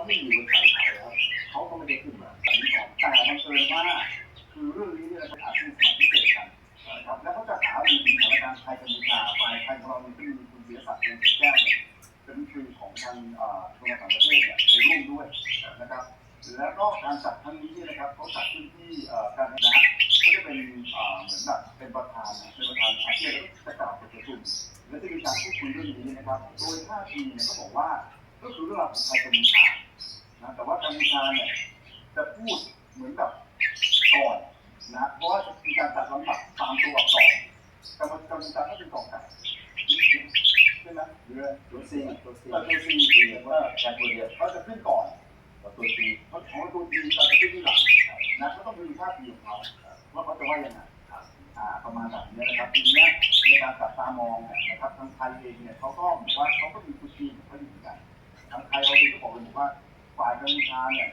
เขาไม่อยู่บนสายข่าวแล้วเขาก็ไม่ได้ขึ้นมาอันนี้ก่อนแต่มันเกิดว่าคือเรื่องนี้เนี่ยเราอาจจะมีสมาธิเกิดกันนะครับแล้วเขาจะหารือถึงสถานการณ์ไทยกัมพูชาฝ่ายไทยของเราที่มีคุณเสียศักดิ์วงศ์เกิดแก้วเนี่ยเป็นคือของทางกระทรวงต่างประเทศเนี่ยไปร่วมด้วยนะครับแล้วก็การจัดครั้งนี้เนี่ยนะครับเขาจัดขึ้นที่การนะก็จะเป็นเหมือนแบบเป็นประธานเป็นประธานอาเซียนแล้วจะกล่าวประชุมและจะมีการพูดคุยเรื่องนี้นะครับโดยท่าทีเนี่ยก็บอกว่าก็คือเรื่องราวของไทยกัมพูชานะแต่ว่ากัมพูชาเนี่ยจะพูดเหมือนกับก่อนนะเพราะว่าจะมีการจัดลำดับตามตัวอักษรกัมพูชาก็เป็นกองไก่ใช่ไหมหรือตัวซีว่าแคนตัวเดียวเขาจะขึ้นก่อนตัวซีเขาของตัวซีจะขึ้นที่หลังนะก็ต้องดูท่าทีของเขาว่าเขาจะว่ายังไงประมาณแบบนี้นะครับทีนี้ในการจับตามองนะครับทางไทยเองเนี่ยเขาก็บอกว่าเขาก็มีคุณทีของเขาอยู่เหมือนกันทางไทยเราเองก็บอกเลยว่าฝ่ายกัมพูชาเนี่ย